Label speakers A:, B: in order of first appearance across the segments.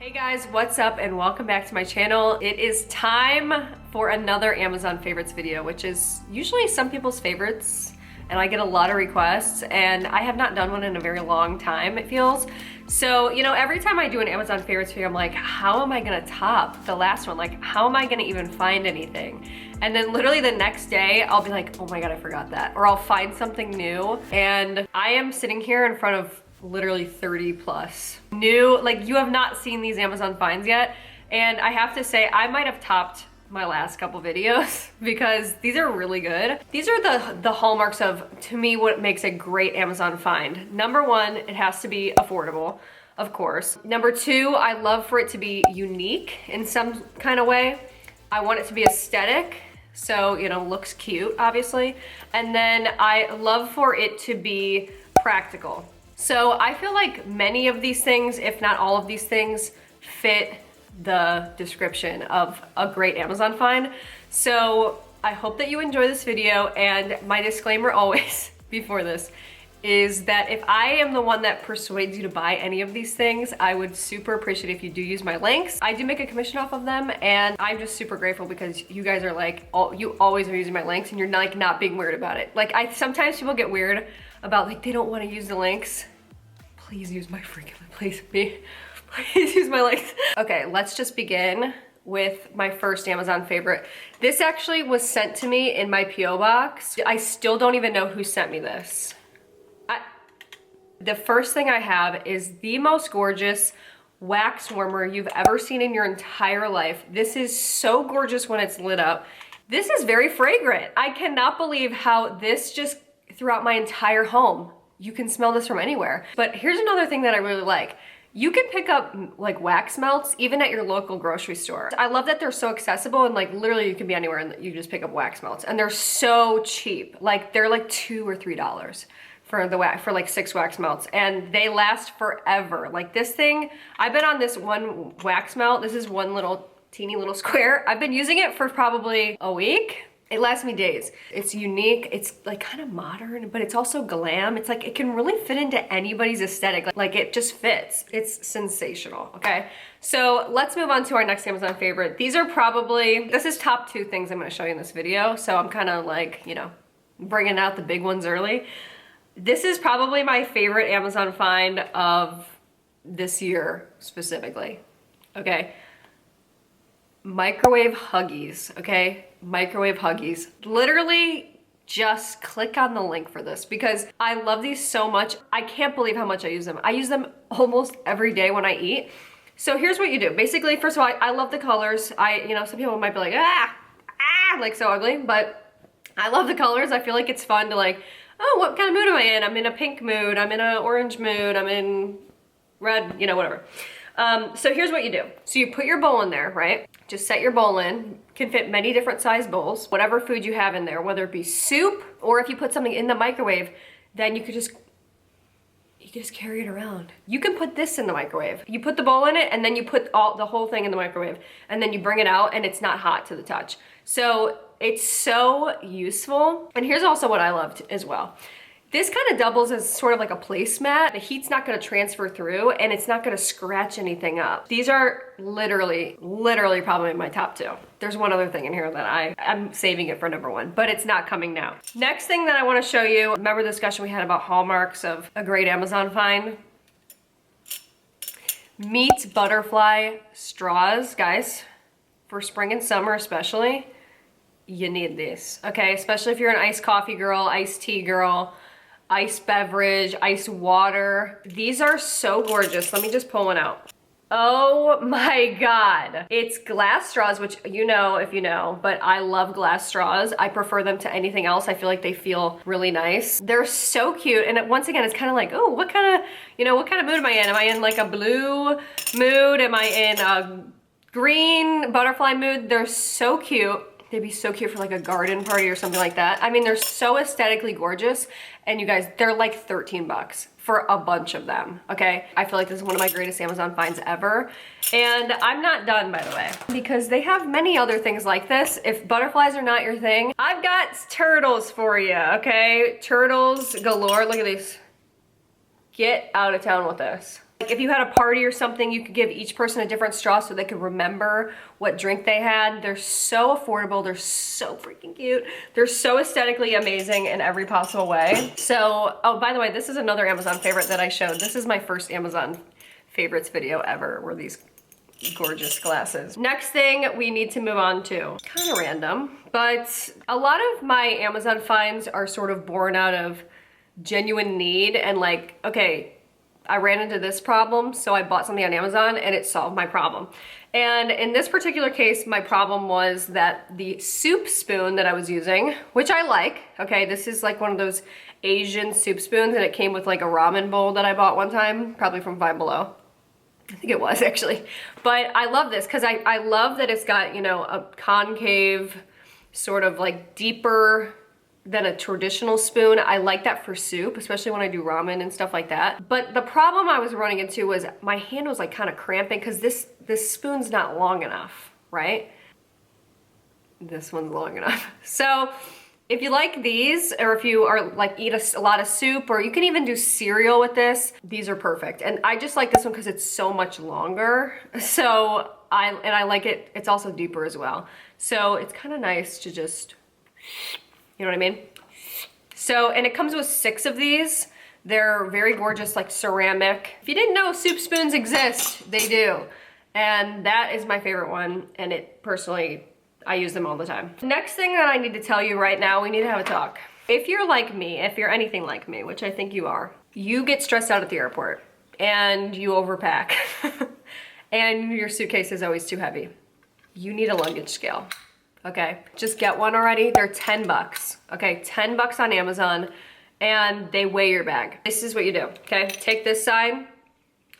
A: Hey guys, what's up and welcome back to my channel. It is time for another Amazon favorites video, which is usually some people's favorites, and I get a lot of requests, and I have not done one in a very long time, it feels. So, you know, every time I do an Amazon favorites video, I'm like, how am I gonna top the last one? Like, how am I gonna even find anything? And then literally the next day, I'll be like, oh my God, I forgot that. Or I'll find something new, and I am sitting here in front of literally 30 plus new, like you have not seen these Amazon finds yet. And I have to say, I might have topped my last couple videos because these are really good. These are the hallmarks of, to me, what makes a great Amazon find. Number one, it has to be affordable, of course. Number two, I love for it to be unique in some kind of way. I want it to be aesthetic, so, you know, looks cute, obviously. And then I love for it to be practical. So I feel like many of these things, if not all of these things, fit the description of a great Amazon find. So I hope that you enjoy this video, and my disclaimer always before this is that if I am the one that persuades you to buy any of these things, I would super appreciate if you do use my links. I do make a commission off of them, and I'm just super grateful because you guys are like, you always are using my links and you're like not being weird about it. Like sometimes people get weird about like they don't want to use the links. Please use my freaking, please use my links. Okay, let's just begin with my first Amazon favorite. This actually was sent to me in my PO box. I still don't even know who sent me this. The first thing I have is the most gorgeous wax warmer you've ever seen in your entire life. This is so gorgeous when it's lit up. This is very fragrant. I cannot believe how this just throughout my entire home. You can smell this from anywhere. But here's another thing that I really like. You can pick up like wax melts even at your local grocery store. I love that they're so accessible, and like literally you can be anywhere and you just pick up wax melts, and they're so cheap. Like they're like $2 or $3 for the wax, for like 6 wax melts, and they last forever. Like this thing, I've been on this one wax melt. This is one little teeny little square. I've been using it for probably a week. It lasts me days. It's unique, it's like kind of modern, but it's also glam. It's like, it can really fit into anybody's aesthetic. Like it just fits. It's sensational, okay? So let's move on to our next Amazon favorite. These are probably, this is top 2 things I'm gonna show you in this video. So I'm kind of like, you know, bringing out the big ones early. This is probably my favorite Amazon find of this year specifically, okay? Microwave Huggies, okay? Microwave Huggies. Literally just click on the link for this because I love these so much. I can't believe how much I use them. I use them almost every day when I eat. So here's what you do. Basically, first of all, I love the colors. You know, some people might be like, like so ugly, but I love the colors. I feel like it's fun to like, oh, what kind of mood am I in? I'm in a pink mood. I'm in an orange mood. I'm in red, you know, whatever. So here's what you do. So you put your bowl in there, right? Just set your bowl in. Can fit many different size bowls, whatever food you have in there, whether it be soup or if you put something in the microwave, then you can just carry it around. You can put this in the microwave. You put the bowl in it and then you put the whole thing in the microwave, and then you bring it out and it's not hot to the touch. So it's so useful. And here's also what I loved as well. This kind of doubles as sort of like a placemat. The heat's not gonna transfer through and it's not gonna scratch anything up. These are literally probably my top 2. There's one other thing in here that I'm saving it for number 1, but it's not coming now. Next thing that I wanna show you, remember the discussion we had about hallmarks of a great Amazon find? Meet butterfly straws, guys. For spring and summer especially, you need these, okay? Especially if you're an iced coffee girl, iced tea girl, iced beverage, iced water. These are so gorgeous. Let me just pull one out. Oh my God. It's glass straws, which you know if you know, but I love glass straws. I prefer them to anything else. I feel like they feel really nice. They're so cute. And once again, it's kind of like, oh, what kind of mood am I in? Am I in like a blue mood? Am I in a green butterfly mood? They're so cute. They'd be so cute for like a garden party or something like that. I mean, they're so aesthetically gorgeous. And you guys, they're like 13 bucks for a bunch of them, okay? I feel like this is one of my greatest Amazon finds ever. And I'm not done, by the way, because they have many other things like this. If butterflies are not your thing, I've got turtles for you, okay? Turtles galore, look at these. Get out of town with this. Like if you had a party or something, you could give each person a different straw so they could remember what drink they had. They're so affordable. They're so freaking cute. They're so aesthetically amazing in every possible way. So, oh, by the way, this is another Amazon favorite that I showed. This is my first Amazon favorites video ever, were these gorgeous glasses. Next thing we need to move on to, kind of random, but a lot of my Amazon finds are sort of born out of genuine need and like, okay, I ran into this problem, so I bought something on Amazon and it solved my problem. And in this particular case, my problem was that the soup spoon that I was using, which I like, okay, this is like one of those Asian soup spoons and it came with like a ramen bowl that I bought one time, probably from Five Below. I think it was actually. But I love this because I love that it's got, you know, a concave, sort of like deeper than a traditional spoon. I like that for soup, especially when I do ramen and stuff like that. But the problem I was running into was my hand was like kind of cramping because this spoon's not long enough, right? This one's long enough. So if you like these, or if you are like eat a lot of soup, or you can even do cereal with this, these are perfect. And I just like this one because it's so much longer. So I like it, it's also deeper as well. So it's kind of nice to just, you know what I mean? So, and it comes with 6 of these. They're very gorgeous, like ceramic. If you didn't know soup spoons exist, they do. And that is my favorite one. And it personally, I use them all the time. Next thing that I need to tell you right now, we need to have a talk. If you're like me, if you're anything like me, which I think you are, you get stressed out at the airport and you overpack and your suitcase is always too heavy. You need a luggage scale. Okay, just get one already. They're 10 bucks, okay? 10 bucks on Amazon, and they weigh your bag. This is what you do, okay? Take this side,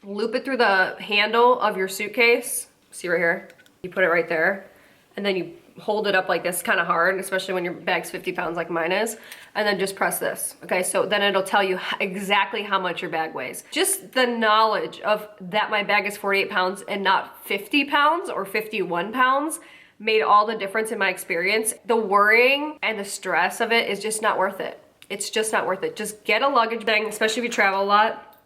A: loop it through the handle of your suitcase. See right here? You put it right there, and then you hold it up like this, kind of hard, especially when your bag's 50 pounds like mine is, and then just press this, okay? So then it'll tell you exactly how much your bag weighs. Just the knowledge of that my bag is 48 pounds and not 50 pounds or 51 pounds made all the difference in my experience. The worrying and the stress of it is just not worth it. It's just not worth it. Just get a luggage bag, especially if you travel a lot.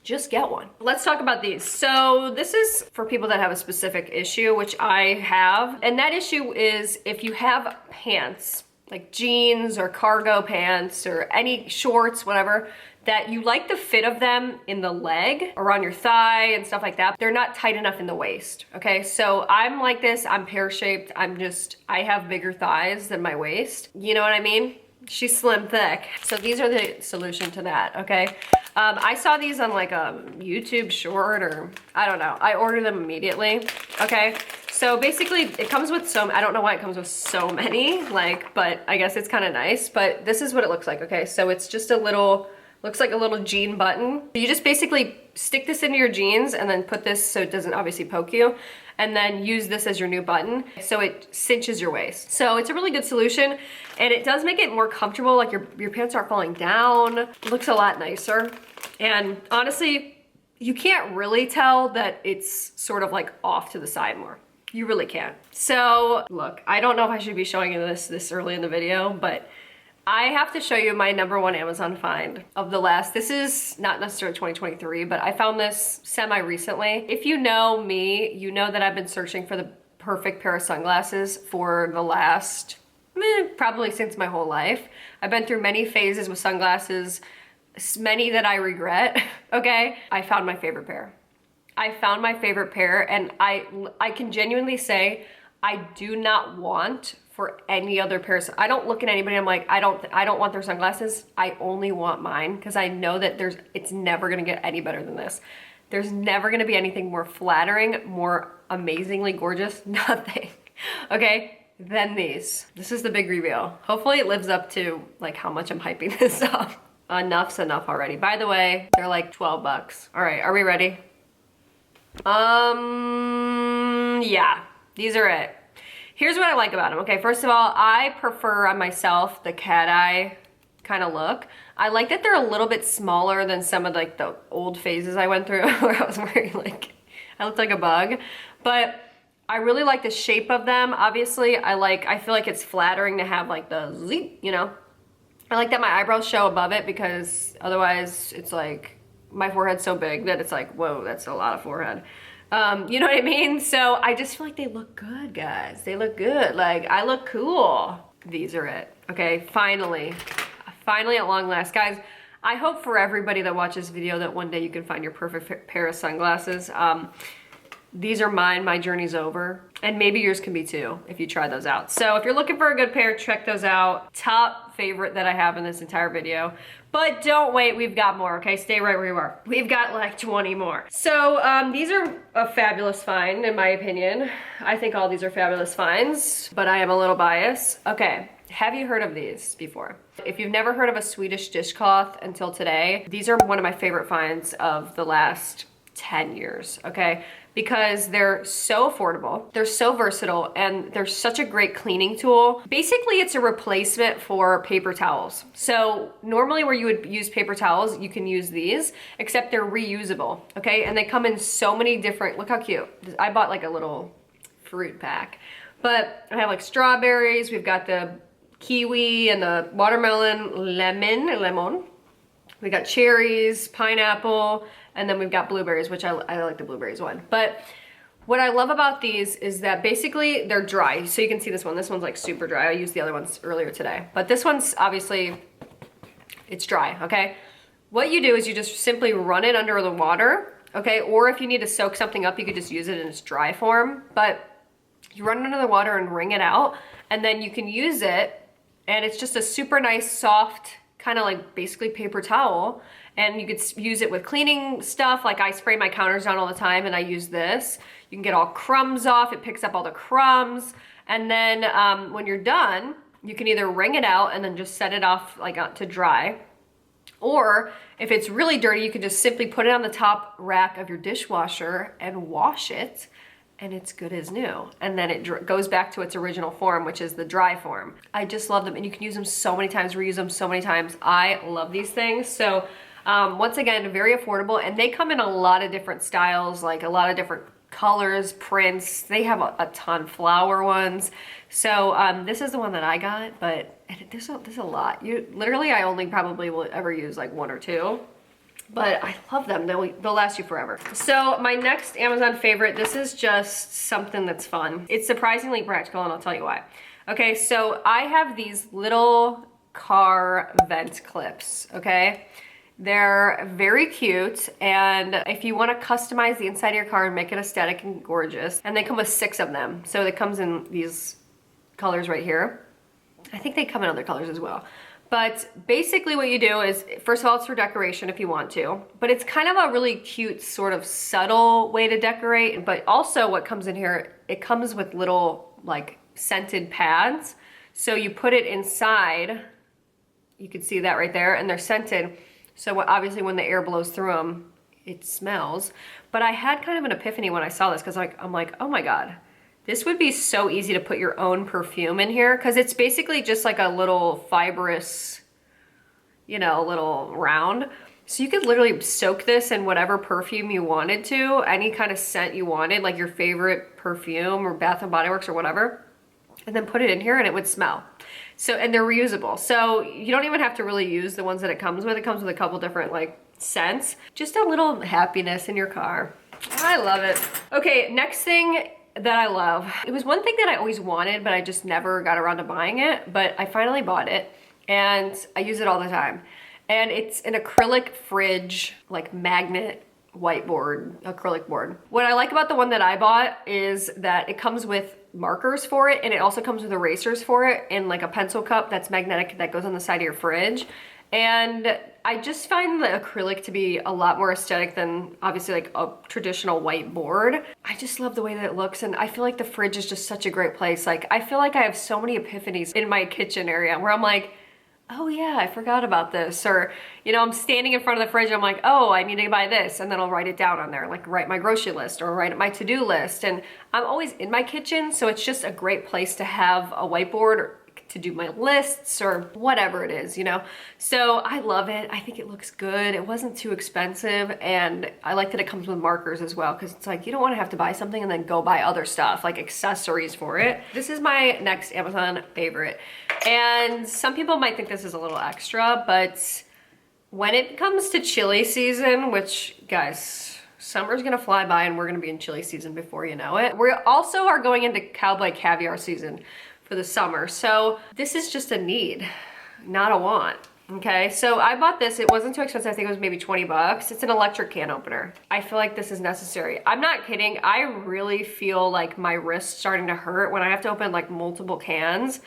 A: Just get one. Let's talk about these. So this is for people that have a specific issue, which I have. And that issue is if you have pants, like jeans or cargo pants or any shorts, whatever, that you like the fit of them in the leg, around your thigh and stuff like that. They're not tight enough in the waist, okay? So I'm like this, I'm pear-shaped, I have bigger thighs than my waist. You know what I mean? She's slim thick. So these are the solution to that, okay? I saw these on like a YouTube short or, I don't know. I ordered them immediately, okay? So basically it comes with I don't know why it comes with so many, like, but I guess it's kind of nice. But this is what it looks like, okay? So it's just a little, looks like a little jean button. You just basically stick this into your jeans and then put this so it doesn't obviously poke you, and then use this as your new button so it cinches your waist. So it's a really good solution, and it does make it more comfortable, like your pants aren't falling down. It looks a lot nicer. And honestly, you can't really tell that it's sort of like off to the side more. You really can't. So look, I don't know if I should be showing you this early in the video, but I have to show you my #1 Amazon find of the last, this is not necessarily 2023, but I found this semi-recently. If you know me, you know that I've been searching for the perfect pair of sunglasses for the last, probably since my whole life. I've been through many phases with sunglasses, many that I regret, okay? I found my favorite pair. I found my favorite pair, and I can genuinely say I do not want for any other pair. I don't look at anybody, I'm like, I don't want their sunglasses. I only want mine because I know that it's never gonna get any better than this. There's never gonna be anything more flattering, more amazingly gorgeous, nothing, okay, than these. This is the big reveal. Hopefully it lives up to like how much I'm hyping this up. Enough's enough already. By the way, they're like 12 bucks. All right, are we ready? Yeah, these are it. Here's what I like about them. Okay, first of all, I prefer on myself the cat eye kind of look. I like that they're a little bit smaller than some of like the old phases I went through where I was wearing like, I looked like a bug. But I really like the shape of them. Obviously, I feel like it's flattering to have like the zip, you know. I like that my eyebrows show above it because otherwise it's like my forehead's so big that it's like, whoa, that's a lot of forehead. You know what I mean? So I just feel like they look good, guys. They look good. Like, I look cool. These are it. Okay, finally at long last. Guys, I hope for everybody that watches this video that one day you can find your perfect pair of sunglasses. These are mine, my journey's over. And maybe yours can be too, if you try those out. So if you're looking for a good pair, check those out. Top favorite that I have in this entire video. But don't wait, we've got more, okay? Stay right where you are. We've got like 20 more. So these are a fabulous find, in my opinion. I think all these are fabulous finds, but I am a little biased. Okay, have you heard of these before? If you've never heard of a Swedish dishcloth until today, these are one of my favorite finds of the last 10 years, okay? Because they're so affordable, they're so versatile, and they're such a great cleaning tool. Basically, it's a replacement for paper towels. So normally where you would use paper towels, you can use these, except they're reusable, okay? And they come in so many different, look how cute. I bought like a little fruit pack. But I have like strawberries, we've got the kiwi and the watermelon, lemon. We got cherries, pineapple, and then we've got blueberries, which I like the blueberries one. But what I love about these is that basically they're dry. So you can see this one. This one's like super dry. I used the other ones earlier today. But this one's obviously, it's dry, okay? What you do is you just simply run it under the water, okay? Or if you need to soak something up, you could just use it in its dry form. But you run it under the water and wring it out, and then you can use it, and it's just a super nice, soft, kind of like basically paper towel. And you could use it with cleaning stuff. Like I spray my counters down all the time and I use this. You can get all crumbs off. It picks up all the crumbs. And then when you're done, you can either wring it out and then just set it off like to dry. Or if it's really dirty, you can just simply put it on the top rack of your dishwasher and wash it, and it's good as new. And then it goes back to its original form, which is the dry form. I just love them, and you can use them so many times, reuse them so many times. I love these things. So once again, very affordable, and they come in a lot of different styles, like a lot of different colors, prints. They have a ton, flower ones. So this is the one that I got, but there's a lot. Literally, I only probably will ever use like one or two. But I love them. They'll last you forever. So my next Amazon favorite, this is just something that's fun. It's surprisingly practical, and I'll tell you why. Okay, so I have these little car vent clips, okay? They're very cute, and if you want to customize the inside of your car and make it aesthetic and gorgeous, and they come with 6 of them. So it comes in these colors right here. I think they come in other colors as well. But basically what you do is, first of all, it's for decoration if you want to, but it's kind of a really cute, sort of subtle way to decorate. But also what comes in here, it comes with little like scented pads. So you put it inside, you can see that right there, and they're scented. So obviously when the air blows through them, it smells. But I had kind of an epiphany when I saw this, because I'm like, oh my God. This would be so easy to put your own perfume in here, because it's basically just like a little fibrous, you know, little round. So you could literally soak this in whatever perfume you wanted to, any kind of scent you wanted, like your favorite perfume or Bath and Body Works or whatever, and then put it in here and it would smell. So, and they're reusable. So you don't even have to really use the ones that it comes with. It comes with a couple different like scents. Just a little happiness in your car. I love it. Okay, next thing that I love. It was one thing that I always wanted, but I just never got around to buying it, but I finally bought it and I use it all the time. And it's an acrylic fridge, like magnet whiteboard, acrylic board. What I like about the one that I bought is that it comes with markers for it, and it also comes with erasers for it in like a pencil cup that's magnetic that goes on the side of your fridge. And I just find the acrylic to be a lot more aesthetic than obviously like a traditional whiteboard. I just love the way that it looks, and I feel like the fridge is just such a great place. Like I feel like I have so many epiphanies in my kitchen area where I'm like, oh yeah, I forgot about this. Or, you know, I'm standing in front of the fridge and I'm like, oh, I need to buy this. And then I'll write it down on there, like write my grocery list or write my to-do list. And I'm always in my kitchen, so it's just a great place to have a whiteboard or to do my lists or whatever it is, you know? So I love it. I think it looks good. It wasn't too expensive, and I like that it comes with markers as well, because it's like you don't want to have to buy something and then go buy other stuff, like accessories for it. This is my next Amazon favorite. And some people might think this is a little extra, but when it comes to chili season, which guys, summer's gonna fly by and we're gonna be in chili season before you know it. We also are going into cowboy caviar season for the summer. So this is just a need, not a want. Okay, so I bought this. It wasn't too expensive. I think it was maybe 20 bucks. It's an electric can opener. I feel like this is necessary. I'm not kidding. I really feel like my wrist starting to hurt when I have to open like multiple cans.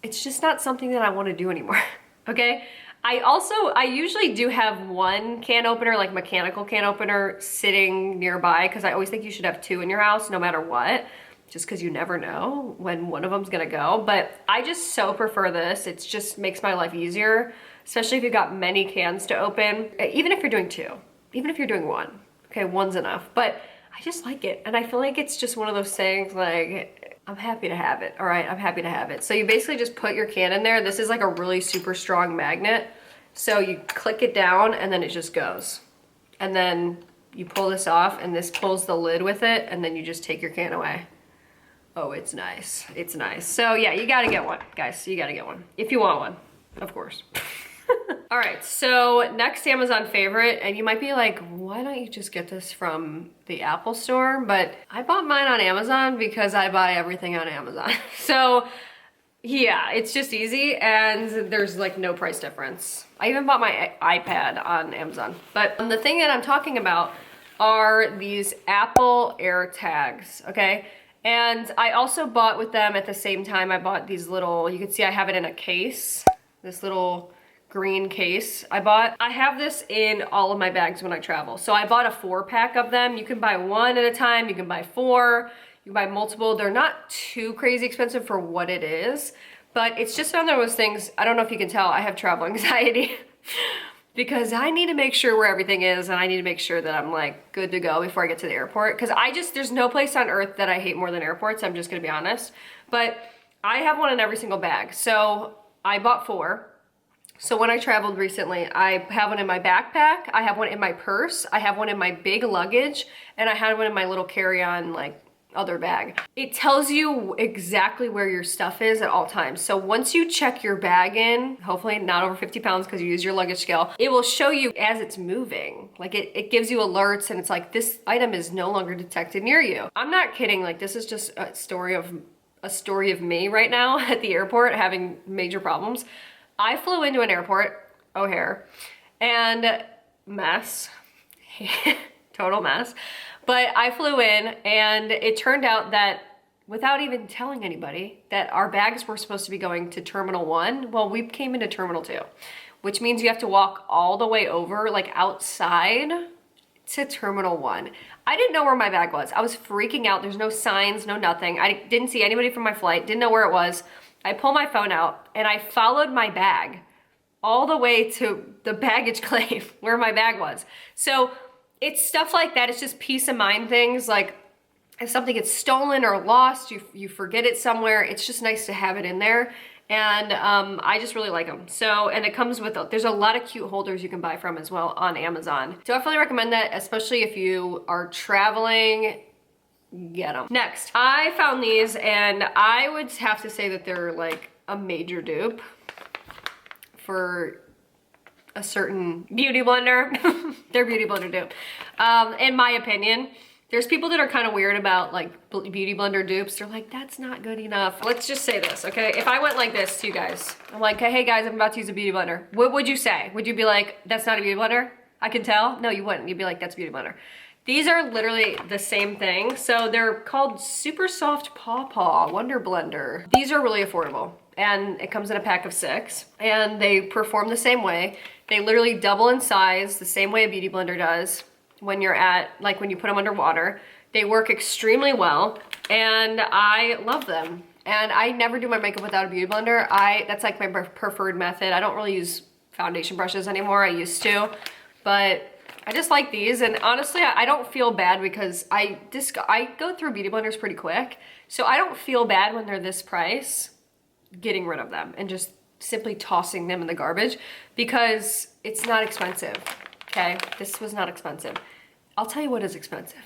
A: It's just not something that I want to do anymore. Okay. I usually do have one can opener, like mechanical can opener, sitting nearby because I always think you should have two in your house no matter what, just because you never know when one of them's gonna go. But I just so prefer this. It just makes my life easier, especially if you've got many cans to open, even if you're doing two, even if you're doing one. Okay, one's enough, but I just like it. And I feel like it's just one of those things like, I'm happy to have it. All right, I'm happy to have it. So you basically just put your can in there. This is like a really super strong magnet. So you click it down and then it just goes. And then you pull this off and this pulls the lid with it and then you just take your can away. Oh, it's nice. It's nice. So yeah, you gotta get one, guys. You gotta get one. If you want one, of course. All right, so next Amazon favorite, and you might be like, why don't you just get this from the Apple store? But I bought mine on Amazon because I buy everything on Amazon. So yeah, it's just easy and there's like no price difference. I even bought my iPad on Amazon. But the thing that I'm talking about are these Apple AirTags, okay? And I also bought with them at the same time, I bought these little, you can see I have it in a case, this little green case I bought. I have this in all of my bags when I travel. So I bought a 4-pack of them. You can buy one at a time, you can buy 4, you can buy multiple. They're not too crazy expensive for what it is, but it's just one of those things, I don't know if you can tell, I have travel anxiety because I need to make sure where everything is and I need to make sure that I'm like good to go before I get to the airport. Cause there's no place on earth that I hate more than airports, I'm just gonna be honest. But I have one in every single bag. So I bought 4. So when I traveled recently, I have one in my backpack, I have one in my purse, I have one in my big luggage, and I had one in my little carry-on like other bag. It tells you exactly where your stuff is at all times. So once you check your bag in, hopefully not over 50 pounds because you use your luggage scale, it will show you as it's moving. Like it gives you alerts and it's like, this item is no longer detected near you. I'm not kidding, like this is just a story of me right now at the airport having major problems. I flew into an airport, O'Hare, and mess, total mess. But I flew in and it turned out that without even telling anybody that our bags were supposed to be going to Terminal 1, well, we came into Terminal 2, which means you have to walk all the way over, like outside to Terminal 1. I didn't know where my bag was. I was freaking out. There's no signs, no nothing. I didn't see anybody from my flight, didn't know where it was. I pull my phone out and I followed my bag all the way to the baggage claim where my bag was. So it's stuff like that. It's just peace of mind things. Like if something gets stolen or lost, you forget it somewhere. It's just nice to have it in there. And I just really like them. So, and it comes with, there's a lot of cute holders you can buy from as well on Amazon. So I definitely recommend that, especially if you are traveling, get them. Next, I found these and I would have to say that they're like a major dupe for a certain beauty blender. They're beauty blender dupe. In my opinion, there's people that are kind of weird about like beauty blender dupes. They're like, that's not good enough. Let's just say this, okay? If I went like this to you guys, I'm like, hey guys, I'm about to use a beauty blender. What would you say? Would you be like, that's not a beauty blender? I can tell? No, you wouldn't. You'd be like, that's a beauty blender. These are literally the same thing. So they're called Super Soft Paw Paw Wonder Blender. These are really affordable and it comes in a pack of 6 and they perform the same way. They literally double in size the same way a beauty blender does when you're at, like when you put them under water. They work extremely well and I love them. And I never do my makeup without a beauty blender. That's like my preferred method. I don't really use foundation brushes anymore. I used to, but I just like these, and honestly, I don't feel bad because I go through beauty blenders pretty quick, so I don't feel bad when they're this price, getting rid of them and just simply tossing them in the garbage because it's not expensive, okay? This was not expensive. I'll tell you what is expensive.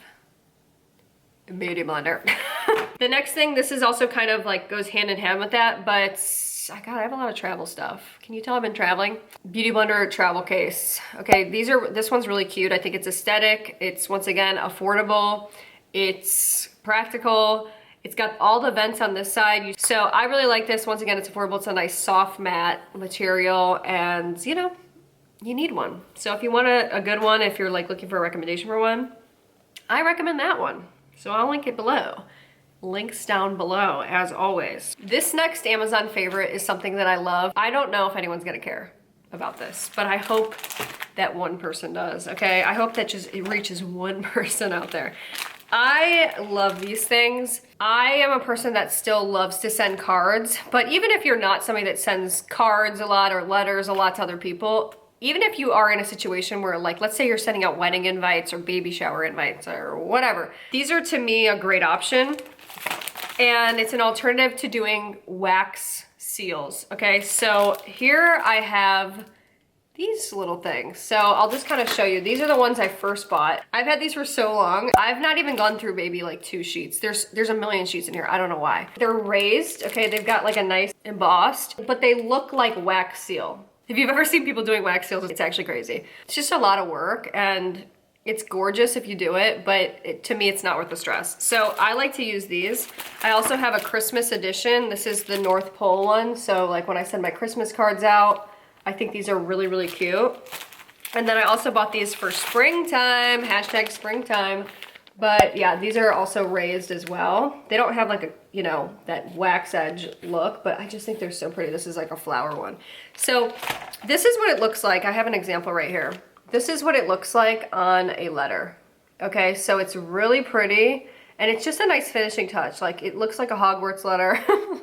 A: A beauty blender. The next thing, this is also kind of like goes hand in hand with that, but God, I have a lot of travel stuff. Can you tell I've been traveling? Beauty Blender travel case. Okay, this one's really cute. I think it's aesthetic. It's, once again, affordable. It's practical. It's got all the vents on this side. So I really like this. Once again, it's affordable. It's a nice soft matte material, and you know, you need one. So if you want a good one, if you're like looking for a recommendation for one, I recommend that one. So I'll link it below. Links down below, as always. This next Amazon favorite is something that I love. I don't know if anyone's gonna care about this, but I hope that one person does, okay? I hope that just it reaches one person out there. I love these things. I am a person that still loves to send cards, but even if you're not somebody that sends cards a lot or letters a lot to other people, even if you are in a situation where, like, let's say you're sending out wedding invites or baby shower invites or whatever, these are to me a great option. And it's an alternative to doing wax seals, okay? So here I have these little things. So I'll just kind of show you. These are the ones I first bought. I've had these for so long. I've not even gone through maybe like 2 sheets. There's a million sheets in here. I don't know why. They're raised, okay? They've got like a nice embossed, but they look like wax seal. If you've ever seen people doing wax seals, it's actually crazy. It's just a lot of work, and it's gorgeous if you do it, but to me, it's not worth the stress. So I like to use these. I also have a Christmas edition. This is the North Pole one. So like when I send my Christmas cards out, I think these are really, really cute. And then I also bought these for springtime, hashtag springtime. But yeah, these are also raised as well. They don't have like a, you know, that wax edge look, but I just think they're so pretty. This is like a flower one. So this is what it looks like. I have an example right here. This is what it looks like on a letter. Okay, so it's really pretty, and it's just a nice finishing touch. Like, it looks like a Hogwarts letter.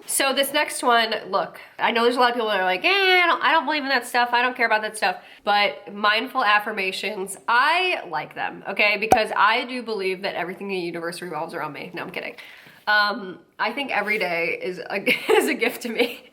A: So this next one, look, I know there's a lot of people that are like, I don't believe in that stuff. I don't care about that stuff. But mindful affirmations, I like them, okay? Because I do believe that everything in the universe revolves around me. No, I'm kidding. I think every day is a gift to me.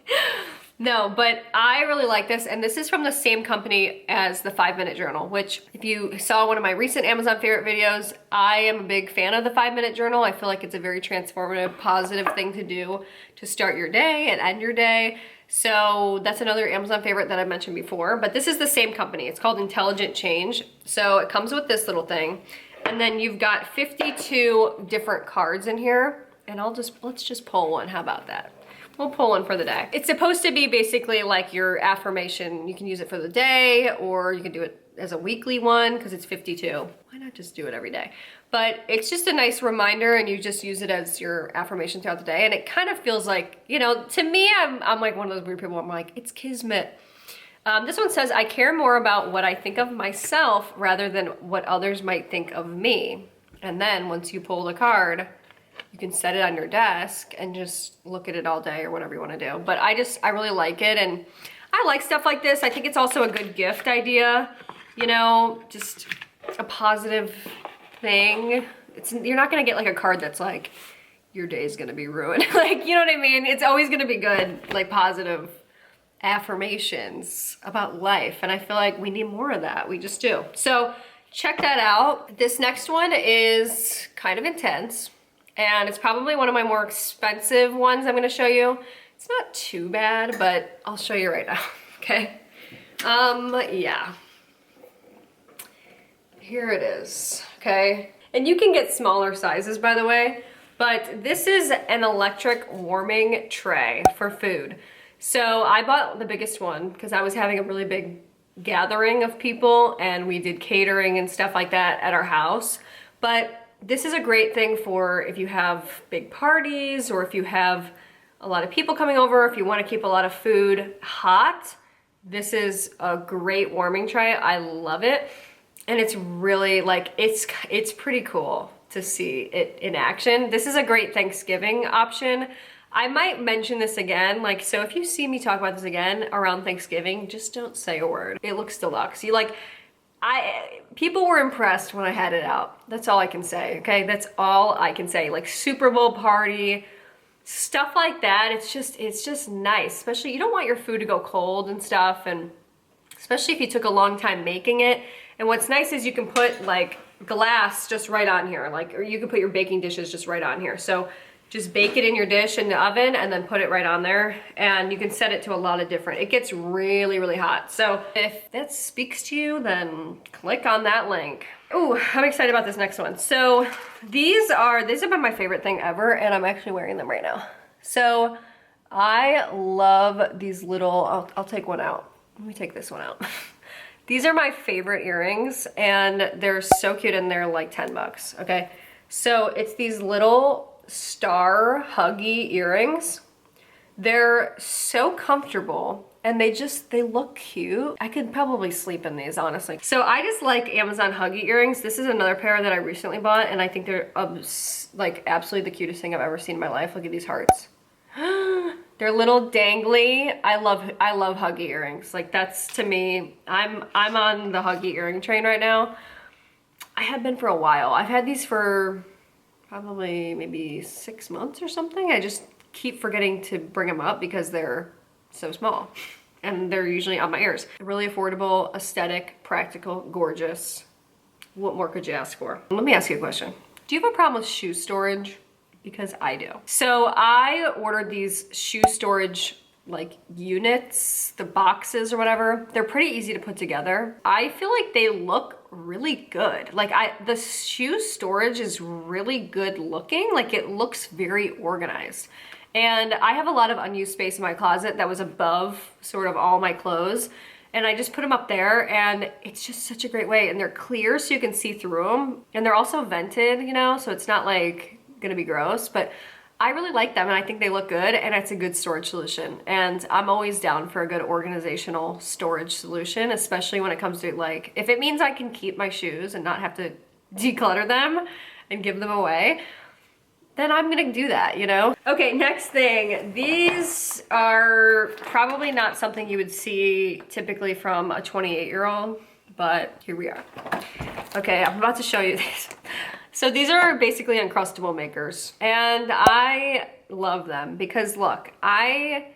A: No, but I really like this, and this is from the same company as the 5-minute journal, which if you saw one of my recent Amazon favorite videos, I am a big fan of the 5-minute journal. I feel like it's a very transformative, positive thing to do to start your day and end your day. So that's another Amazon favorite that I mentioned before, but this is the same company. It's called Intelligent Change. So it comes with this little thing, and then you've got 52 different cards in here, and let's just pull one. How about that? We'll pull one for the day. It's supposed to be basically like your affirmation. You can use it for the day, or you can do it as a weekly one because it's 52. Why not just do it every day? But it's just a nice reminder, and you just use it as your affirmation throughout the day. And it kind of feels like, you know, to me, I'm like one of those weird people. I'm like, it's kismet. This one says, I care more about what I think of myself rather than what others might think of me. And then once you pull the card, you can set it on your desk and just look at it all day or whatever you want to do. But I really like it, and I like stuff like this. I think it's also a good gift idea, you know, just a positive thing. You're not going to get like a card that's like, your day's going to be ruined. Like, you know what I mean? It's always going to be good, like positive affirmations about life. And I feel like we need more of that. We just do. So check that out. This next one is kind of intense, and it's probably one of my more expensive ones I'm gonna show you. It's not too bad, but I'll show you right now, okay? Yeah. Here it is, okay? And you can get smaller sizes, by the way, but this is an electric warming tray for food. So I bought the biggest one because I was having a really big gathering of people, and we did catering and stuff like that at our house. But this is a great thing for if you have big parties, or if you have a lot of people coming over, if you want to keep a lot of food hot. This is a great warming tray. I love it. And it's really like, it's pretty cool to see it in action. This is a great Thanksgiving option. I might mention this again, like, so if you see me talk about this again around Thanksgiving, just don't say a word. It looks deluxe. People were impressed when I had it out. That's all I can say, okay? That's all I can say. Like Super Bowl party, stuff like that. It's just nice. Especially, you don't want your food to go cold and stuff, and especially if you took a long time making it. And what's nice is you can put like glass just right on here, like, or you can put your baking dishes just right on here. So Just bake it in your dish in the oven and then put it right on there. And you can set it to a lot of different, it gets really, really hot. So if that speaks to you, then click on that link. Ooh, I'm excited about this next one. So these have been my favorite thing ever, and I'm actually wearing them right now. So I love these little, I'll take one out. Let me take this one out. These are my favorite earrings, and they're so cute, and they're like 10 bucks, okay? So it's these little star huggy earrings. They're so comfortable, and they look cute. I could probably sleep in these, honestly. So I just like Amazon huggy earrings. This is another pair that I recently bought, and I think they're like absolutely the cutest thing I've ever seen in my life. Look at these hearts. They're little dangly. I love huggy earrings. Like, that's, to me, I'm on the huggy earring train right now. I have been for a while. I've had these for probably maybe 6 months or something. I just keep forgetting to bring them up because they're so small, and they're usually on my ears. Really affordable, aesthetic, practical, gorgeous. What more could you ask for? Let me ask you a question. Do you have a problem with shoe storage? Because I do. So I ordered these shoe storage like units, the boxes or whatever. They're pretty easy to put together. I feel like they look really good. Like the shoe storage is really good looking. Like, it looks very organized. And I have a lot of unused space in my closet that was above sort of all my clothes. And I just put them up there, and it's just such a great way. And they're clear so you can see through them. And they're also vented, you know, so it's not like gonna be gross, but I really like them, and I think they look good, and it's a good storage solution. And I'm always down for a good organizational storage solution, especially when it comes to, like, if it means I can keep my shoes and not have to declutter them and give them away, then I'm gonna do that, you know? Okay, next thing. These are probably not something you would see typically from a 28-year-old, but here we are. Okay, I'm about to show you these. So these are basically Uncrustable makers, and I love them because, look, I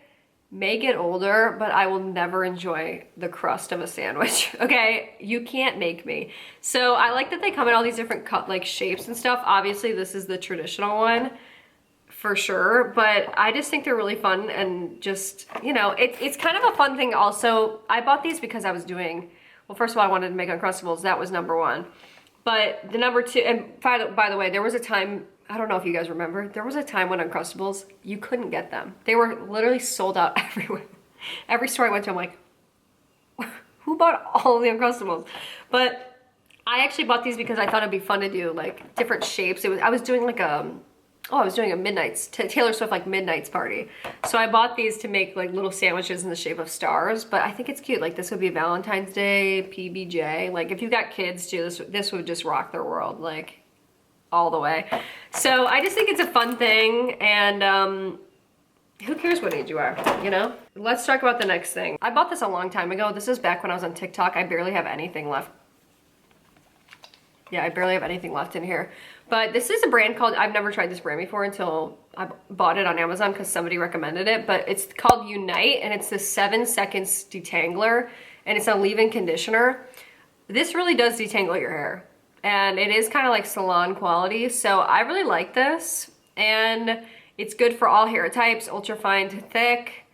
A: may get older, but I will never enjoy the crust of a sandwich, okay? You can't make me. So I like that they come in all these different shapes and stuff. Obviously, this is the traditional one for sure, but I just think they're really fun, and just, you know, it's kind of a fun thing also. I bought these because I was doing, well, first of all, I wanted to make Uncrustables. That was number one. But the number two, and by the way, there was a time, I don't know if you guys remember, there was a time when Uncrustables, you couldn't get them. They were literally sold out everywhere. Every store I went to, I'm like, who bought all of the Uncrustables? But I actually bought these because I thought it'd be fun to do like different shapes. I was doing like a Midnight's, Taylor Swift like Midnight's party. So I bought these to make like little sandwiches in the shape of stars, but I think it's cute. Like, this would be Valentine's Day, PBJ. Like, if you've got kids too, this would just rock their world, like, all the way. So I just think it's a fun thing, and who cares what age you are, you know? Let's talk about the next thing. I bought this a long time ago. This is back when I was on TikTok. I barely have anything left. Yeah, I barely have anything left in here. But this is a brand called, I've never tried this brand before until I bought it on Amazon because somebody recommended it, but it's called Unite, and it's the 7 seconds detangler, and it's a leave-in conditioner. This really does detangle your hair, and it is kind of like salon quality, so I really like this, and it's good for all hair types, ultra fine to thick,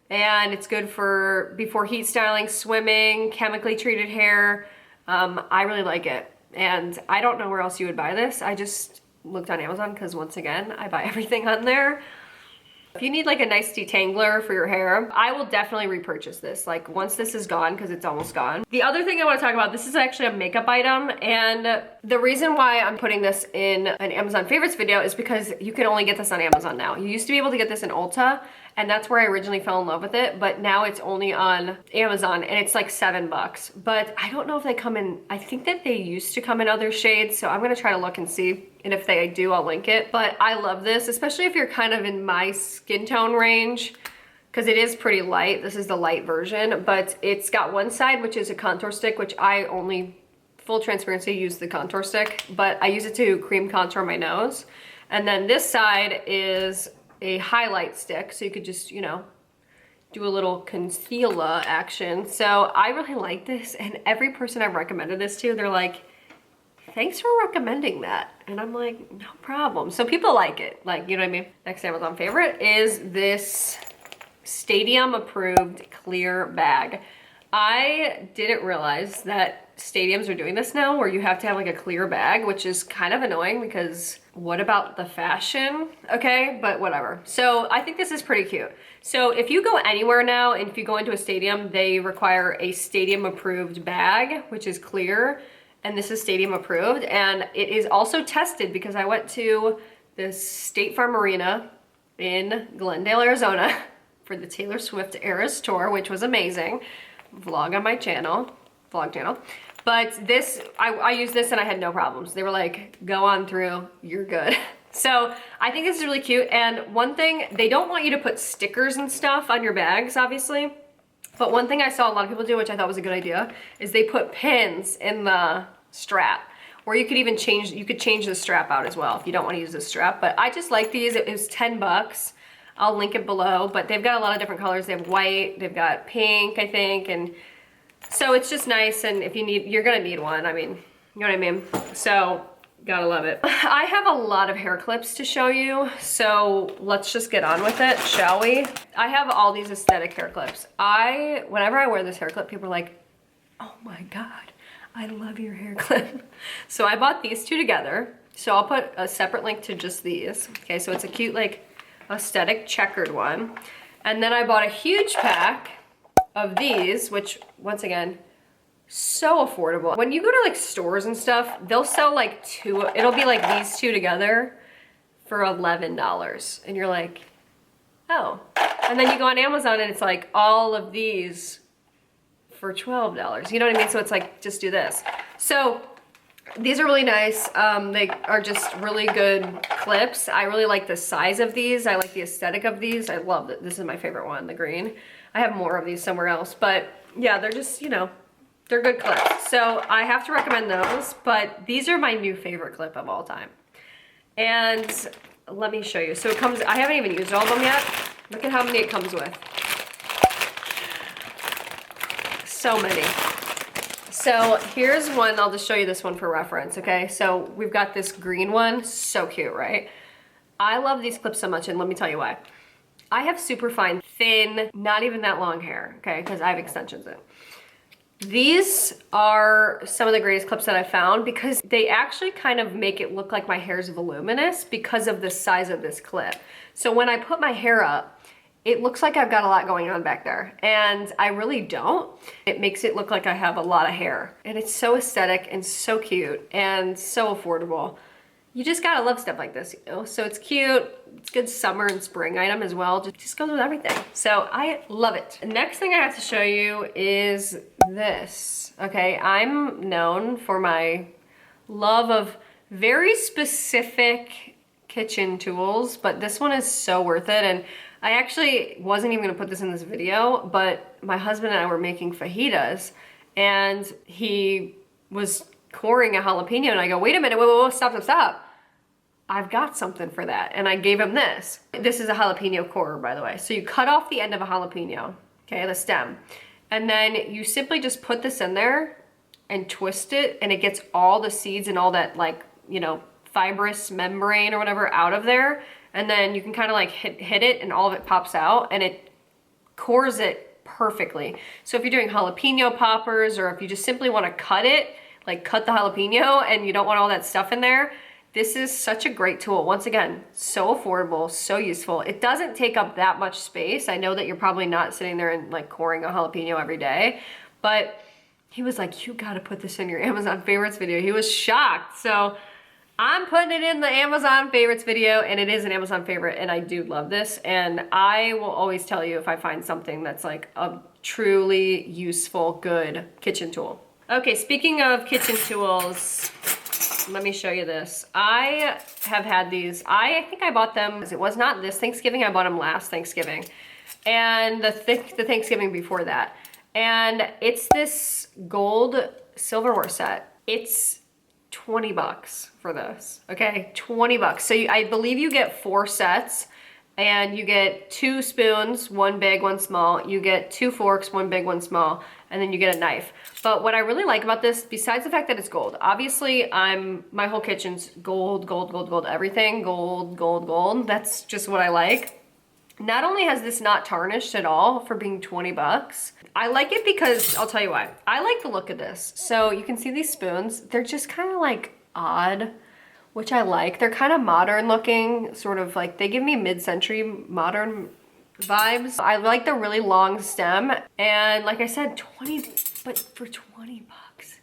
A: and it's good for before heat styling, swimming, chemically treated hair. I really like it. And I don't know where else you would buy this. I just looked on Amazon because, once again, I buy everything on there. If you need like a nice detangler for your hair, I will definitely repurchase this. Like, once this is gone, because it's almost gone. The other thing I want to talk about, this is actually a makeup item, and the reason why I'm putting this in an Amazon favorites video is because you can only get this on Amazon now. You used to be able to get this in Ulta, and that's where I originally fell in love with it, but now it's only on Amazon, and it's like $7. But I don't know if they come in, I think that they used to come in other shades, so I'm gonna try to look and see, and if they do, I'll link it. But I love this, especially if you're kind of in my skin tone range, because it is pretty light. This is the light version, but it's got one side, which is a contour stick, which I only, full transparency, use the contour stick, but I use it to cream contour my nose. And then this side is a highlight stick, so you could just, you know, do a little concealer action. So I really like this, and every person I've recommended this to, they're like, thanks for recommending that. And I'm like, no problem. So people like it, like, you know what I mean? Next Amazon favorite is this Stadium approved clear bag. I didn't realize that stadiums are doing this now where you have to have like a clear bag, which is kind of annoying because what about the fashion? Okay, but whatever. So I think this is pretty cute. So if you go anywhere now, and if you go into a stadium, they require a stadium approved bag, which is clear. And this is stadium approved. And it is also tested because I went to this State Farm Arena in Glendale, Arizona for the Taylor Swift Eras Tour, which was amazing. Vlog on my channel, vlog channel. But this, I used this and I had no problems. They were like, go on through, you're good. So I think this is really cute. And one thing, they don't want you to put stickers and stuff on your bags, obviously. But one thing I saw a lot of people do, which I thought was a good idea, is they put pins in the strap. Or you could even change, you could change the strap out as well if you don't want to use the strap. But I just like these, it was 10 bucks. I'll link it below, but they've got a lot of different colors. They have white, they've got pink, I think, and so it's just nice. And if you need, you're gonna need one. I mean, you know what I mean? So, gotta love it. I have a lot of hair clips to show you, so let's just get on with it, shall we? I have all these aesthetic hair clips. Whenever I wear this hair clip, people are like, oh my God, I love your hair clip. So I bought these two together. So I'll put a separate link to just these. Okay, so it's a cute, like, aesthetic checkered one. And then I bought a huge pack of these, which once again, so affordable. When you go to like stores and stuff, they'll sell like two, it'll be like these two together for $11. And you're like, oh. And then you go on Amazon and it's like all of these for $12. You know what I mean? So it's like, just do this. So these are really nice. They are just really good clips. I really like the size of these. I like the aesthetic of these. I love it. This is my favorite one, the green. I have more of these somewhere else, but yeah, they're just, you know, they're good clips. So I have to recommend those, but these are my new favorite clip of all time. And let me show you. So it comes, I haven't even used all of them yet. Look at how many it comes with. So many. So here's one, I'll just show you this one for reference, okay? So we've got this green one, so cute, right? I love these clips so much, and let me tell you why. I have super fine, thin, not even that long hair, okay? Because I have extensions in. These are some of the greatest clips that I found because they actually kind of make it look like my hair is voluminous because of the size of this clip. So when I put my hair up, it looks like I've got a lot going on back there, and I really don't. It makes it look like I have a lot of hair, and it's so aesthetic and so cute and so affordable. You just gotta love stuff like this, you know? So it's cute, it's a good summer and spring item as well. It just goes with everything. So I love it. The next thing I have to show you is this, okay? I'm known for my love of very specific kitchen tools, but this one is so worth it. And I actually wasn't even gonna put this in this video, but my husband and I were making fajitas and he was coring a jalapeno and I go, wait a minute, whoa, stop. I've got something for that. And I gave him this. This is a jalapeno corer, by the way. So you cut off the end of a jalapeno, okay, the stem. And then you simply just put this in there and twist it, and it gets all the seeds and all that, like, you know, fibrous membrane or whatever out of there. And then you can kind of like hit it and all of it pops out and it cores it perfectly. So if you're doing jalapeno poppers, or if you just simply want to cut it, like cut the jalapeno and you don't want all that stuff in there, this is such a great tool. Once again, so affordable, so useful. It doesn't take up that much space. I know that you're probably not sitting there and like coring a jalapeno every day, but he was like, you gotta put this in your Amazon favorites video. He was shocked. So I'm putting it in the Amazon favorites video, and it is an Amazon favorite, and I do love this. And I will always tell you if I find something that's like a truly useful, good kitchen tool. Okay, speaking of kitchen tools, let me show you this. I have had these. I think I bought them, it was not this Thanksgiving, I bought them last Thanksgiving. And the Thanksgiving before that. And it's this gold silverware set. It's 20 bucks for this, okay? 20 bucks. So I believe you get 4 sets, and you get 2 spoons, 1 big, 1 small. You get 2 forks, 1 big, 1 small, and then you get a knife. But what I really like about this, besides the fact that it's gold, obviously my whole kitchen's gold, gold, gold, gold, everything, gold, gold, gold. That's just what I like. Not only has this not tarnished at all for being 20 bucks, I like it because, I'll tell you why. I like the look of this. So you can see these spoons, they're just kind of like odd, which I like. They're kind of modern looking, sort of like, they give me mid-century modern vibes. I like the really long stem, and like I said, 20, but for 20 bucks,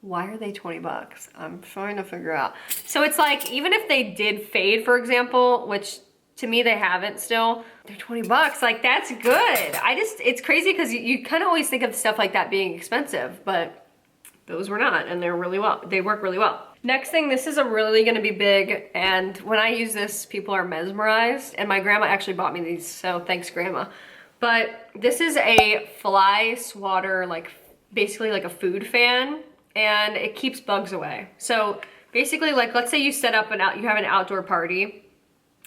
A: why are they 20 bucks? I'm trying to figure out. So it's like, even if they did fade, for example, which to me they haven't still, they're 20 bucks, like that's good. It's crazy because you kind of always think of stuff like that being expensive, but those were not, and they work really well. Next thing, this is really gonna be big, and when I use this, people are mesmerized, and my grandma actually bought me these, so thanks, Grandma. But this is a fly swatter, like basically like a food fan, and it keeps bugs away. So basically, like let's say you set up you have an outdoor party,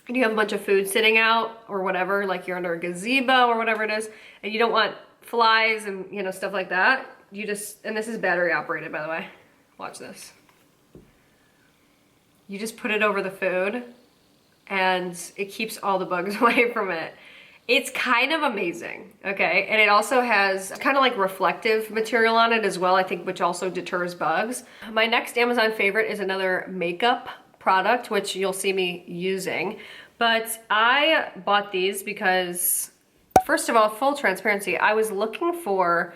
A: and you have a bunch of food sitting out or whatever, like you're under a gazebo or whatever it is, and you don't want flies and stuff like that, and this is battery operated, by the way. Watch this. You just put it over the food and it keeps all the bugs away from it. It's kind of amazing, okay? And it also has kind of like reflective material on it as well, I think, which also deters bugs. My next Amazon favorite is another makeup product, which you'll see me using. But I bought these because, first of all, full transparency, I was looking for,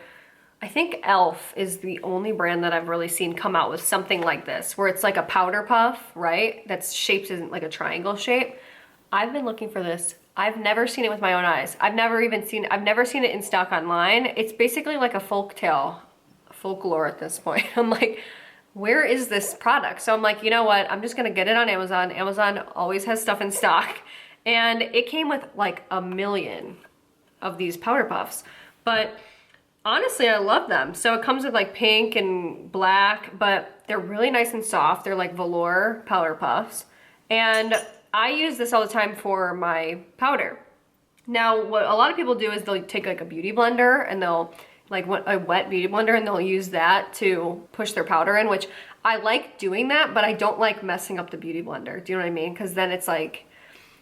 A: I think e.l.f. is the only brand that I've really seen come out with something like this, where it's like a powder puff, right? That's shaped in like a triangle shape. I've been looking for this. I've never seen it with my own eyes. I've never seen it in stock online. It's basically like a folklore at this point. I'm like, where is this product? So I'm like, you know what? I'm just gonna get it on Amazon. Amazon always has stuff in stock. And it came with like a million of these powder puffs. But honestly, I love them. So it comes with like pink and black, but they're really nice and soft. They're like velour powder puffs. And I use this all the time for my powder. Now, what a lot of people do is they'll take like a beauty blender and they'll like a wet beauty blender and they'll use that to push their powder in, which I like doing that, but I don't like messing up the beauty blender. Do you know what I mean? Because then it's like,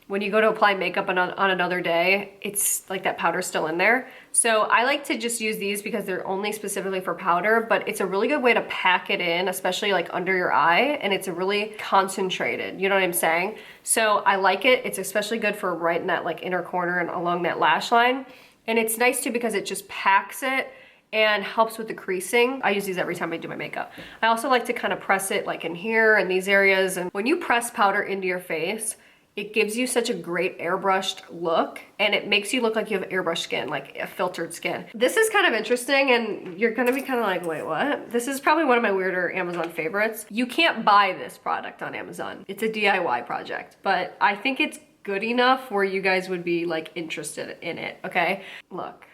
A: when you go to apply makeup on another day, it's like that powder's still in there. So I like to just use these because they're only specifically for powder, but it's a really good way to pack it in, especially like under your eye, and it's a really concentrated, you know what I'm saying? So I like it. It's especially good for right in that like inner corner and along that lash line. And it's nice too because it just packs it and helps with the creasing. I use these every time I do my makeup. I also like to kind of press it like in here and these areas. And when you press powder into your face, it gives you such a great airbrushed look, and it makes you look like you have airbrush skin, like a filtered skin. This is kind of interesting, and you're gonna be kind of like, wait, what? This is probably one of my weirder Amazon favorites. You can't buy this product on Amazon. It's a DIY project, but I think it's good enough where you guys would be like interested in it, okay? Look.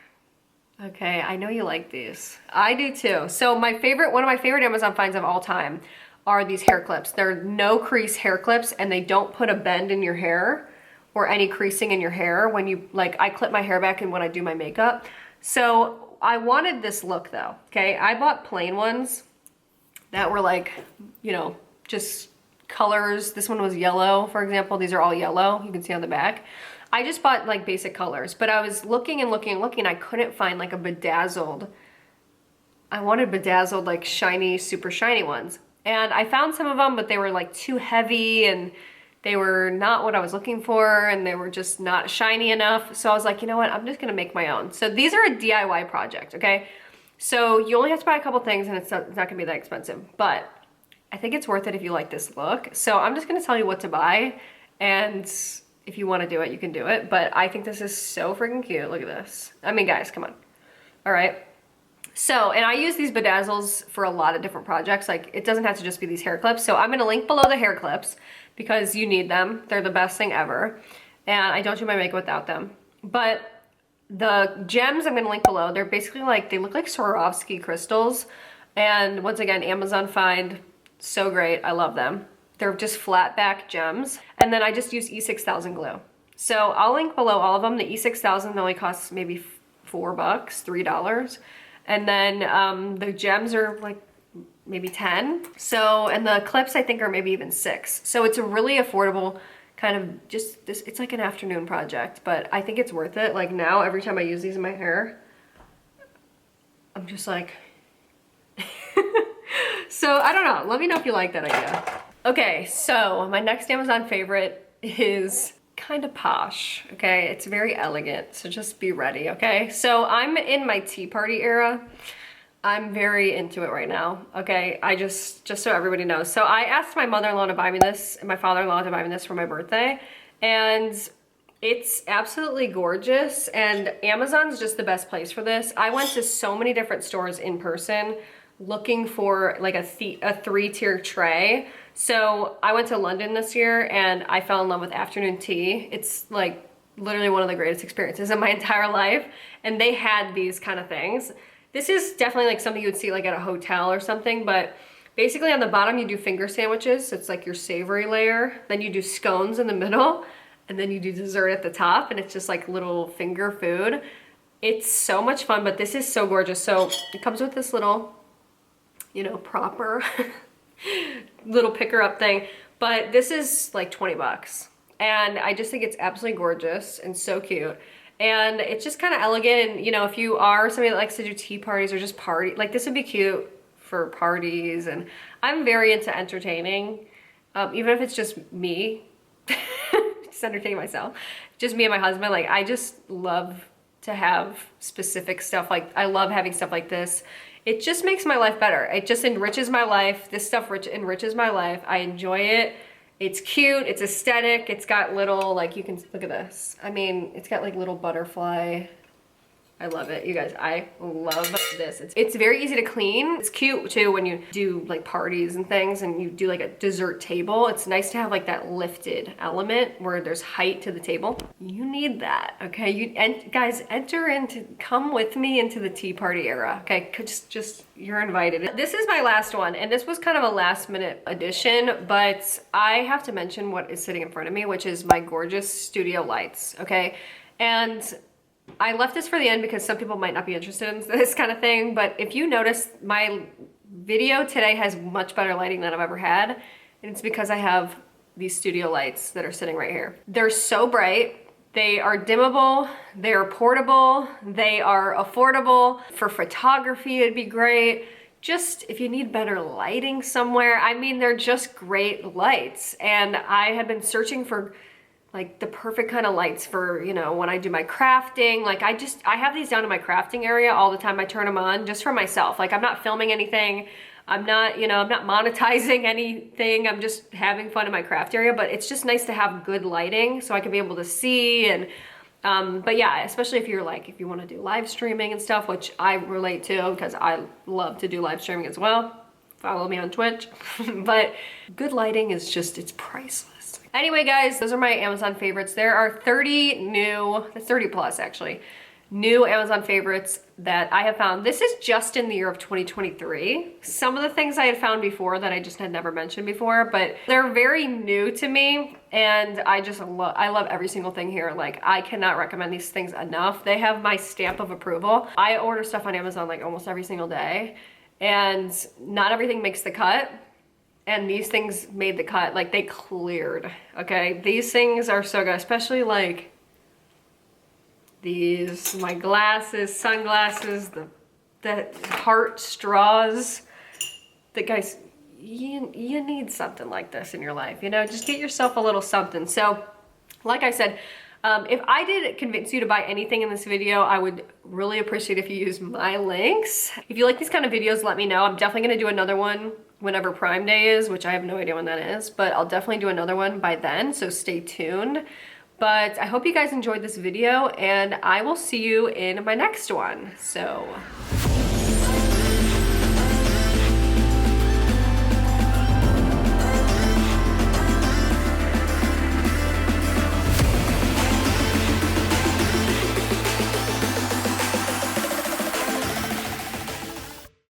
A: Okay, I know you like these. I do too. So one of my favorite Amazon finds of all time are these hair clips. They're no crease hair clips, and they don't put a bend in your hair or any creasing in your hair when you, like, I clip my hair back and when I do my makeup. So I wanted this look though, okay? I bought plain ones that were like, just colors. This one was yellow, for example. These are all yellow, you can see on the back. I just bought like basic colors, but I was looking and looking and looking, I couldn't find like a bedazzled. I wanted bedazzled, like shiny, super shiny ones. And I found some of them, but they were like too heavy and they were not what I was looking for, and they were just not shiny enough. So I was like, you know what, I'm just gonna make my own. So these are a DIY project, okay? So you only have to buy a couple things and it's not gonna be that expensive, but I think it's worth it if you like this look. So I'm just gonna tell you what to buy, and if you wanna do it, you can do it. But I think this is so freaking cute, look at this. I mean, guys, come on, all right? So, and I use these bedazzles for a lot of different projects. Like, it doesn't have to just be these hair clips. So I'm gonna link below the hair clips because you need them. They're the best thing ever. And I don't do my makeup without them. But the gems I'm gonna link below, they're basically like, they look like Swarovski crystals. And once again, Amazon find, so great, I love them. They're just flat back gems. And then I just use E6000 glue. So I'll link below all of them. The E6000 only costs maybe $4, $3. And then the gems are like maybe 10. So, and the clips I think are maybe even 6. So it's a really affordable kind of just this, it's like an afternoon project, but I think it's worth it. Like now, every time I use these in my hair, I'm just like, so I don't know. Let me know if you like that idea. Okay, so my next Amazon favorite is kind of posh, okay? It's very elegant, so just be ready, okay? So I'm in my tea party era. I'm very into it right now, okay? Just so everybody knows. So I asked my mother-in-law to buy me this and my father-in-law to buy me this for my birthday, and it's absolutely gorgeous, and Amazon's just the best place for this. I went to so many different stores in person looking for like a 3-tier tray. So I went to London this year and I fell in love with afternoon tea. It's like literally one of the greatest experiences in my entire life. And they had these kind of things. This is definitely like something you would see like at a hotel or something, but basically on the bottom you do finger sandwiches. So it's like your savory layer. Then you do scones in the middle, and then you do dessert at the top, and it's just like little finger food. It's so much fun, but this is so gorgeous. So it comes with this little, you know, proper little picker up thing, but this is like 20 bucks. And I just think it's absolutely gorgeous and so cute. And it's just kind of elegant. And you know, if you are somebody that likes to do tea parties or just party, like this would be cute for parties. And I'm very into entertaining, even if it's just me, just entertaining myself, just me and my husband. Like I just love to have specific stuff. Like I love having stuff like this. It just makes my life better. It just enriches my life. This stuff enriches my life. I enjoy it. It's cute, it's aesthetic. It's got little, like you can, look at this. I mean, it's got like little butterfly. I love it, you guys. I love this. It's very easy to clean. It's cute too when you do like parties and things and you do like a dessert table. It's nice to have like that lifted element where there's height to the table. You need that, okay? And guys, come with me into the tea party era, okay? Just you're invited. This is my last one, and this was kind of a last minute addition, but I have to mention what is sitting in front of me, which is my gorgeous studio lights, okay? And I left this for the end because some people might not be interested in this kind of thing, but if you notice, my video today has much better lighting than I've ever had, and it's because I have these studio lights that are sitting right here. They're so bright, they are dimmable, they are portable, they are affordable. For photography, it'd be great. Just if you need better lighting somewhere, I mean, they're just great lights. And I had been searching for like the perfect kind of lights for, you know, when I do my crafting. Like I have these down in my crafting area all the time. I turn them on just for myself. Like I'm not filming anything. I'm not, you know, I'm not monetizing anything. I'm just having fun in my craft area, but it's just nice to have good lighting so I can be able to see. And, but yeah, especially if you're like, if you want to do live streaming and stuff, which I relate to because I love to do live streaming as well. Follow me on Twitch. But good lighting is just, it's priceless. Anyway, guys, those are my Amazon favorites. There are 30 plus actually, new Amazon favorites that I have found. This is just in the year of 2023. Some of the things I had found before that I just had never mentioned before, but they're very new to me, and I love every single thing here. Like, I cannot recommend these things enough. They have my stamp of approval. I order stuff on Amazon like almost every single day, and not everything makes the cut. And these things made the cut, like they cleared, okay? These things are so good, especially like these, my glasses, sunglasses, the heart straws. The guys, you need something like this in your life, you know? Just get yourself a little something. So, like I said, if I did convince you to buy anything in this video, I would really appreciate if you use my links. If you like these kind of videos, let me know. I'm definitely gonna do another one whenever Prime Day is, which I have no idea when that is, but I'll definitely do another one by then, so stay tuned. But I hope you guys enjoyed this video, and I will see you in my next one. So.